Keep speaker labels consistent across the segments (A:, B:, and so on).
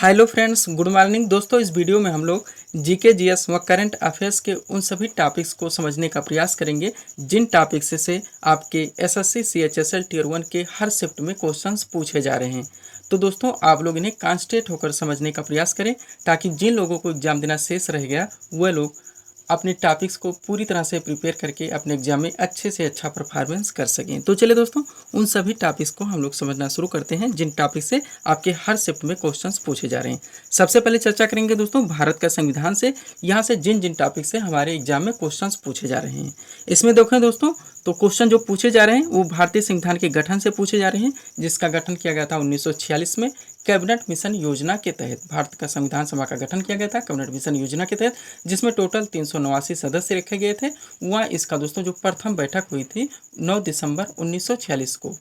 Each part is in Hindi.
A: हेलो फ्रेंड्स, गुड मॉर्निंग दोस्तों। इस वीडियो में हम लोग जीके जीएस व करंट अफेयर्स के उन सभी टॉपिक्स को समझने का प्रयास करेंगे जिन टॉपिक्स से आपके एसएससी सीएचएसएल टियर 1 के हर शिफ्ट में क्वेश्चंस पूछे जा रहे हैं। तो दोस्तों आप लोग इन्हें कॉन्सेंट्रेट होकर समझने का प्रयास करें ताकि जिन लोगों को एग्जाम देना शेष रह गया वह लोग अपने टॉपिक्स को पूरी तरह से प्रिपेयर करके अपने एग्जाम में अच्छे से अच्छा परफॉर्मेंस कर सकें। तो चलिए दोस्तों, उन सभी टॉपिक्स को हम लोग समझना शुरू करते हैं जिन टॉपिक से आपके हर शिफ्ट में क्वेश्चंस पूछे जा रहे हैं। सबसे पहले चर्चा करेंगे दोस्तों भारत का संविधान से। यहाँ से जिन जिन टॉपिक से हमारे एग्जाम में क्वेश्चंस पूछे जा रहे हैं, इसमें देखें दोस्तों तो क्वेश्चन जो पूछे जा रहे हैं वो भारतीय संविधान के गठन से पूछे जा रहे हैं, जिसका गठन किया गया था 1946 में कैबिनेट मिशन योजना के तहत। भारत का संविधान सभा का गठन किया गया था कैबिनेट मिशन योजना के तहत, जिसमें टोटल 389 सदस्य रखे गए थे। वहाँ इसका दोस्तों जो प्रथम बैठक हुई थी 9 दिसंबर 1946 को।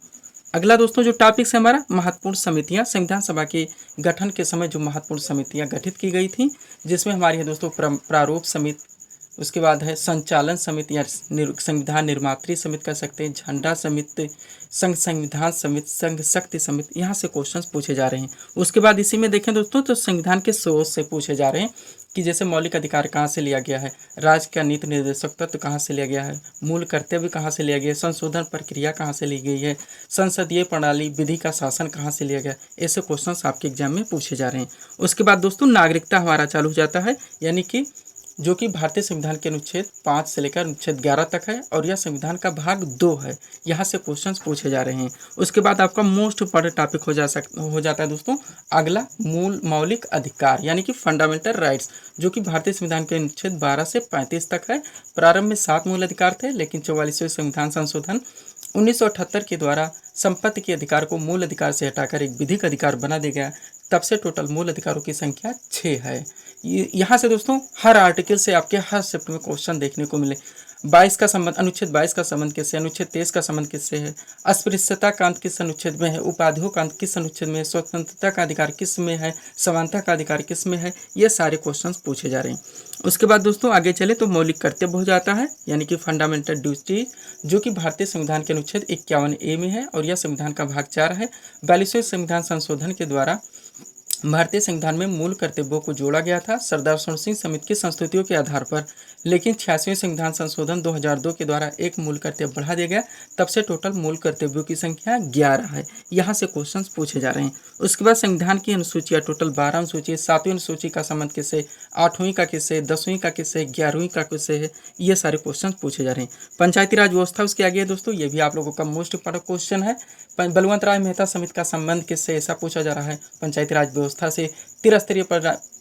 A: अगला दोस्तों जो टॉपिक है हमारा महत्वपूर्ण समितियां। संविधान सभा के गठन के समय जो महत्वपूर्ण समितियां गठित की गई थी, जिसमें हमारी है दोस्तों प्रारूप समिति, उसके बाद है संचालन समिति या संविधान निर्मात्री समिति कह सकते हैं, झंडा समिति, संघ संविधान समिति, संघ शक्ति समिति। यहाँ से क्वेश्चंस पूछे जा रहे हैं। उसके बाद इसी में देखें दोस्तों तो संविधान के स्रोत से पूछे जा रहे हैं कि जैसे मौलिक अधिकार कहाँ से लिया गया है, राज्य का नीति निर्देशक तत्व कहाँ से लिया गया है, मूल कर्तव्य कहाँ से लिया गया है, संशोधन प्रक्रिया कहाँ से ली गई है, संसदीय प्रणाली विधि का शासन कहाँ से लिया गया। ऐसे क्वेश्चंस आपके एग्जाम में पूछे जा रहे हैं। उसके बाद दोस्तों नागरिकता हमारा चालू हो जाता है, यानी कि जो कि भारतीय संविधान के अनुच्छेद 5 से लेकर अनुच्छेद 11 तक है और यह संविधान का भाग 2 है। यहाँ से क्वेश्चंस पूछे जा रहे हैं। उसके बाद आपका मोस्ट इम्पॉर्टेंट टॉपिक हो जाता है दोस्तों अगला मौलिक अधिकार, यानी कि फंडामेंटल राइट्स, जो कि भारतीय संविधान के अनुच्छेद 12 से 35 तक है। प्रारंभ में 7 मूल अधिकार थे, लेकिन 44वें संविधान संशोधन 1978 के द्वारा संपत्ति के अधिकार को मूल अधिकार से हटाकर एक विधिक अधिकार बना दिया गया। तब से टोटल मूल अधिकारों की संख्या 6 है। यहाँ से दोस्तों हर आर्टिकल से आपके हर शिफ्ट में क्वेश्चन देखने को मिले। 22 का संबंध अनुच्छेद 22 का संबंध किससे, अनुच्छेद 23 का संबंध किससे है, अस्पृश्यता का अंत किस अनुच्छेद में है, उपाधियों का अंत किस अनुच्छेद में है, स्वतंत्रता का अधिकार किस में है, समानता का अधिकार किस में है, ये सारे क्वेश्चंस पूछे जा रहे हैं। उसके बाद दोस्तों आगे चले तो मौलिक कर्तव्य हो जाता है, यानी कि फंडामेंटल ड्यूटी, जो कि भारतीय संविधान के अनुच्छेद 51A में है और यह संविधान का भाग 4 है। 42वें संविधान संशोधन के द्वारा भारतीय संविधान में मूल कर्तव्यों को जोड़ा गया था सरदार स्वर्ण सिंह समिति की संस्तुतियों के आधार पर, लेकिन 86वें संविधान संशोधन 2002 के द्वारा एक मूल कर्तव्य बढ़ा दिया गया। तब से टोटल मूल कर्तव्यों की संख्या 11 है। यहाँ से क्वेश्चंस पूछे जा रहे हैं। उसके बाद संविधान की अनुसूचियाँ टोटल 12 अनुसूची, 7वीं अनुसूची का संबंध किससे, 8वीं का किससे, 10वीं का किससे, 11वीं का किससे है, ये सारे क्वेश्चन पूछे जा रहे हैं। पंचायती राज व्यवस्था उसके आगे है दोस्तों, ये भी आप लोगों का मोस्ट इंपॉर्टेंट क्वेश्चन है। बलवंत राय मेहता समिति का संबंध किससे, ऐसा पूछा जा रहा है। पंचायती राज व्यवस्था से त्रिस्तरीय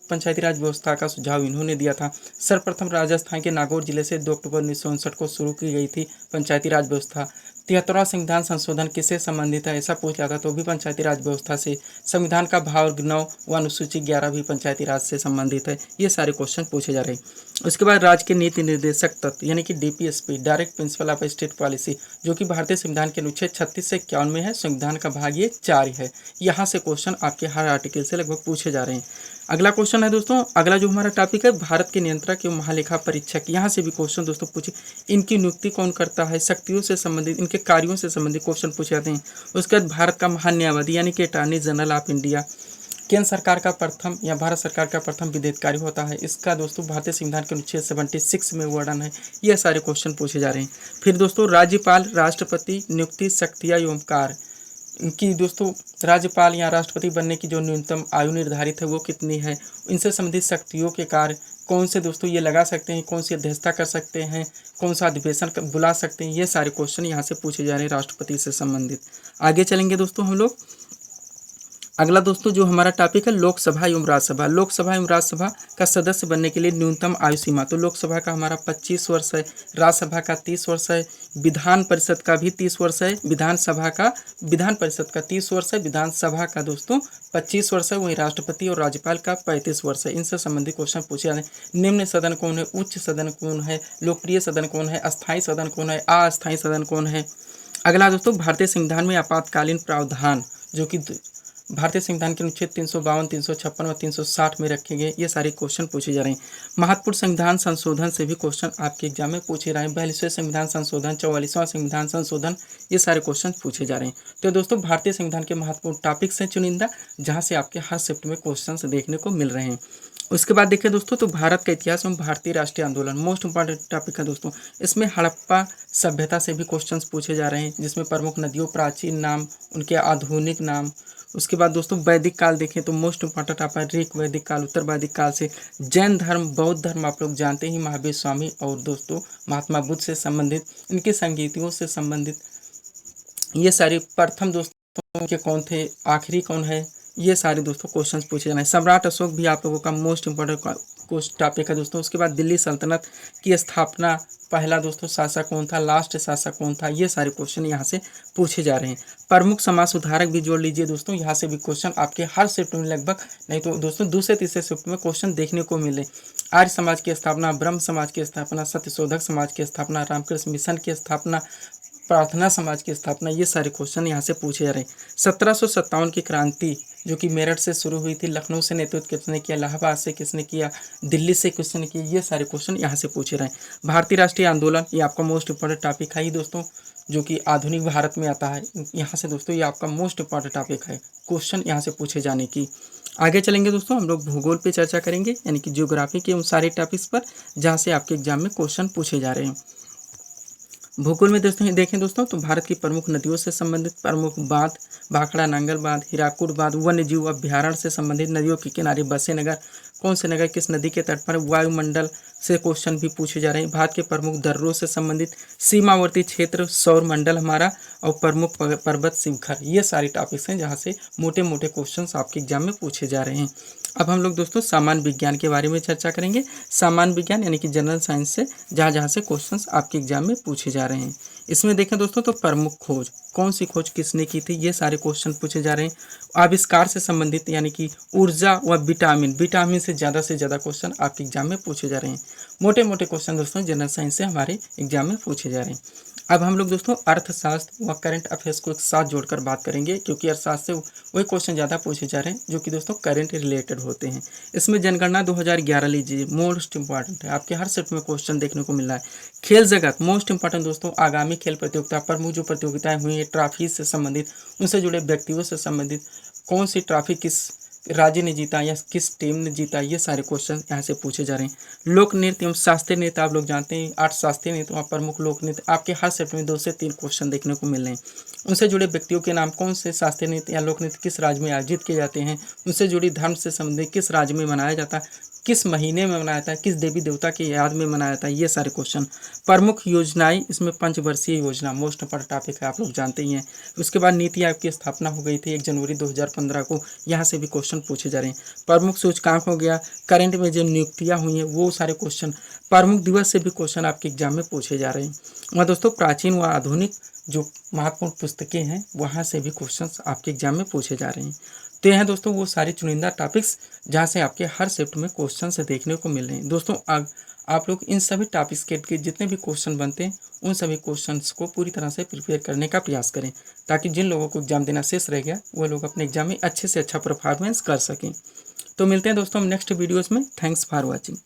A: पंचायती राज व्यवस्था का सुझाव इन्होंने दिया था। सर्वप्रथम राजस्थान के नागौर जिले से 2 अक्टूबर 1959 को शुरू की गई थी पंचायती राज व्यवस्था। 73वां संविधान संशोधन किससे संबंधित है, ऐसा पूछ जाता तो भी पंचायती राज व्यवस्था से। संविधान का भाग 9 व अनुसूची 11 भी पंचायती राज से संबंधित है। ये सारे क्वेश्चन पूछे जा रहे हैं। उसके बाद राज्य के नीति निर्देशक तत्व, यानी कि DPSP, direct principle of state policy, जो कि भारतीय संविधान के अनुच्छेद 36 से 51 में है। संविधान का भाग ये 4 है। यहाँ से क्वेश्चन आपके हर आर्टिकल से लगभग पूछे जा रहे हैं। अगला क्वेश्चन है दोस्तों, अगला जो हमारा टॉपिक है भारत के नियंत्रक एवं महालेखा परीक्षक। यहाँ से भी क्वेश्चन दोस्तों पूछे, इनकी नियुक्ति कौन करता है, शक्तियों से संबंधित, इनके कार्यों से संबंधित क्वेश्चन पूछे जाते हैं। उसके बाद भारत का महान्यायवादी, यानी कि अटॉर्नी जनरल ऑफ इंडिया, केंद्र सरकार का प्रथम या भारत सरकार का प्रथम विधेयकारी होता है। इसका दोस्तों भारतीय संविधान के अनुच्छेद 76 में वर्णन है। यह सारे क्वेश्चन पूछे जा रहे हैं। फिर दोस्तों राज्यपाल, राष्ट्रपति, नियुक्ति, शक्तियाँ एवं कार्य, इनकी दोस्तों राज्यपाल या राष्ट्रपति बनने की जो न्यूनतम आयु निर्धारित है वो कितनी है, इनसे संबंधित शक्तियों के कार्य कौन से दोस्तों ये लगा सकते हैं, कौन सी अध्यक्षता कर सकते हैं, कौन सा अधिवेशन बुला सकते हैं, ये सारे क्वेश्चन यहाँ से पूछे जा रहे हैं राष्ट्रपति से संबंधित। आगे चलेंगे दोस्तों हम लोग। अगला दोस्तों जो हमारा टॉपिक है लोकसभा एवं राज्यसभा। लोकसभा एवं राज्यसभा का सदस्य बनने के लिए न्यूनतम आयु सीमा, तो लोकसभा का हमारा 25 वर्ष है, राज्यसभा का 30 वर्ष है, विधान परिषद का भी 30 वर्ष है, विधान परिषद का 30 वर्ष है, विधानसभा का दोस्तों 25 वर्ष है, वहीं राष्ट्रपति और राज्यपाल का 35 वर्ष है। इनसे संबंधित क्वेश्चन पूछे जाते हैं। निम्न सदन कौन है, उच्च सदन कौन है, लोकप्रिय सदन कौन है, अस्थायी सदन कौन है, अस्थायी सदन कौन है। अगला दोस्तों भारतीय संविधान में आपातकालीन प्रावधान, जो कि भारतीय संविधान के अनुच्छेद 352, 356 व 360 में रखे गए ये सारे क्वेश्चन पूछे जा रहे हैं। महत्वपूर्ण संविधान संशोधन से भी क्वेश्चन आपके एग्जाम में पूछे जा रहे हैं। 42वें संविधान संशोधन, 44वां संविधान संशोधन, ये सारे क्वेश्चन पूछे जा रहे हैं। तो दोस्तों भारतीय संविधान के महत्वपूर्ण टॉपिक्स हैं चुनिंदा, जहाँ से आपके हर शिफ्ट में क्वेश्चन देखने को मिल रहे हैं। उसके बाद देखिए दोस्तों, तो भारत का इतिहास एवं भारतीय राष्ट्रीय आंदोलन मोस्ट इंपॉर्टेंट टॉपिक है दोस्तों। इसमें हड़प्पा सभ्यता से भी क्वेश्चंस पूछे जा रहे हैं, जिसमें प्रमुख नदियों, प्राचीन नाम, उनके आधुनिक नाम। उसके बाद दोस्तों वैदिक काल देखें तो मोस्ट इंपॉर्टेंट आप ऋक वैदिक काल, उत्तर वैदिक काल से जैन धर्म, बौद्ध धर्म आप लोग जानते ही, महावीर स्वामी और दोस्तों महात्मा बुद्ध से संबंधित, इनकी संगीतियों से संबंधित ये सारे प्रथम दोस्तों के कौन थे, आखिरी कौन है, ये सारे दोस्तों क्वेश्चंस पूछे जाना है। सम्राट अशोक भी आप लोगों का मोस्ट इंपॉर्टेंट टॉपिक है दोस्तों। उसके बाद दिल्ली सल्तनत की स्थापना, पहला दोस्तों शासक कौन था, लास्ट शासक कौन था, ये सारे क्वेश्चन यहाँ से पूछे जा रहे हैं। प्रमुख समाज सुधारक भी जोड़ लीजिए दोस्तों, यहाँ से भी क्वेश्चन आपके हर शिफ्ट में लगभग, नहीं तो दोस्तों दूसरे तीसरे शिफ्ट में क्वेश्चन देखने को मिले। आर्य समाज की स्थापना, ब्रह्म समाज की स्थापना, सत्यशोधक समाज की स्थापना, रामकृष्ण मिशन की स्थापना, प्रार्थना समाज की स्थापना, ये सारे क्वेश्चन यहाँ से पूछे जा रहे हैं। 1757 की क्रांति जो कि मेरठ से शुरू हुई थी, लखनऊ से नेतृत्व किसने किया, इलाहाबाद से किसने किया, दिल्ली से किसने किया, ये सारे क्वेश्चन यहाँ से पूछे रहे हैं। भारतीय राष्ट्रीय आंदोलन, ये आपका मोस्ट इंपॉर्टेंट टॉपिक है ही दोस्तों, जो कि आधुनिक भारत में आता है। यहाँ से दोस्तों ये आपका मोस्ट इंपॉर्टेंट टॉपिक है, क्वेश्चन यहाँ से पूछे जाने की। आगे चलेंगे दोस्तों, हम लोग भूगोल पे चर्चा करेंगे, यानी कि ज्योग्राफी के उन सारे टॉपिक्स पर जहाँ से आपके एग्जाम में क्वेश्चन पूछे जा रहे हैं। भूगोल में दोस्तों देखें दोस्तों, तो भारत की प्रमुख नदियों से संबंधित प्रमुख बांध, भाखड़ा नांगल बांध, हीराकुड बांध, वन्य जीव अभ्यारण्य से संबंधित, नदियों के किनारे बसे नगर, कौन से नगर किस नदी के तट पर, वायुमंडल से क्वेश्चन भी पूछे जा रहे हैं। भारत के प्रमुख दर्रों से संबंधित, सीमावर्ती क्षेत्र, सौर मंडल हमारा, और प्रमुख पर्वत शिखर, ये सारे टॉपिक्स हैं जहाँ से मोटे मोटे क्वेश्चन आपके एग्जाम में पूछे जा रहे हैं। अब हम लोग दोस्तों सामान्य विज्ञान के बारे में चर्चा करेंगे। सामान्य विज्ञान यानी कि जनरल साइंस से जहाँ जहाँ से क्वेश्चंस आपके एग्जाम में पूछे जा रहे हैं। इसमें देखें दोस्तों, तो प्रमुख खोज, कौन सी खोज किसने की थी, ये सारे क्वेश्चन पूछे जा रहे हैं। आविष्कार से संबंधित यानी कि ऊर्जा व विटामिन से ज़्यादा क्वेश्चन आपके एग्जाम में पूछे जा रहे हैं। मोटे मोटे क्वेश्चन दोस्तों जनरल साइंस से हमारे एग्जाम में पूछे जा रहे हैं। अब हम लोग दोस्तों अर्थशास्त्र व करंट अफेयर्स को एक साथ जोड़कर बात करेंगे, क्योंकि अर्थशास्त्र से वही क्वेश्चन ज़्यादा पूछे जा रहे हैं जो कि दोस्तों करंट रिलेटेड होते हैं। इसमें जनगणना 2011 लीजिए, मोस्ट इंपॉर्टेंट है, आपके हर सेट में क्वेश्चन देखने को मिल रहा है। खेल जगत मोस्ट इंपॉर्टेंट दोस्तों, आगामी खेल प्रतियोगिता, प्रमुख जो प्रतियोगिताएं हुई है ट्रॉफी से संबंधित, उनसे जुड़े व्यक्तियों से संबंधित, कौन सी ट्रॉफी किस राज्य ने जीता या किस टीम ने जीता, ये सारे क्वेश्चन यहाँ से पूछे जा रहे हैं। लोक नृत्य एवं शास्त्रीय नृत्य आप लोग जानते हैं, 8 शास्त्रीय नृत्य और प्रमुख लोक नृत्य, आपके हर सेट में 2 से 3 क्वेश्चन देखने को मिल रहे हैं। उनसे जुड़े व्यक्तियों के नाम, कौन से शास्त्रीय नृत्य या लोक नृत्य किस राज्य में आयोजित किए जाते हैं, उनसे जुड़ी धर्म से संबंधित किस राज्य में मनाया जाता है, किस महीने में मनाया जाता है, किस देवी देवता की याद में मनाया जाता है, ये सारे क्वेश्चन। प्रमुख योजनाएं, इसमें पंचवर्षीय योजना मोस्ट इंपॉर्टेंट टॉपिक है, आप लोग जानते ही हैं। उसके बाद नीति आयोग की स्थापना हो गई थी 1 जनवरी 2015 को, यहाँ से भी क्वेश्चन पूछे जा रहे हैं। प्रमुख सूचकांक हो गया, करंट में जो नियुक्तियाँ हुई हैं वो सारे क्वेश्चन, प्रमुख दिवस से भी क्वेश्चन आपके एग्जाम में पूछे जा रहे हैं। वहाँ दोस्तों प्राचीन व आधुनिक जो महत्वपूर्ण पुस्तकें हैं वहाँ से भी क्वेश्चन आपके एग्जाम में पूछे जा रहे हैं। तो यह दोस्तों वो सारी चुनिंदा टॉपिक्स जहाँ से आपके हर शिफ्ट में क्वेश्चन से देखने को मिल रहे हैं। दोस्तों आप लोग इन सभी टॉपिक्स के जितने भी क्वेश्चन बनते हैं उन सभी क्वेश्चंस को पूरी तरह से प्रिपेयर करने का प्रयास करें, ताकि जिन लोगों को एग्जाम देना शेष रह गया वो लोग अपने एग्जाम में अच्छे से अच्छा परफॉर्मेंस कर सकें। तो मिलते हैं दोस्तों हम नेक्स्ट वीडियोज़ में। Thanks for watching.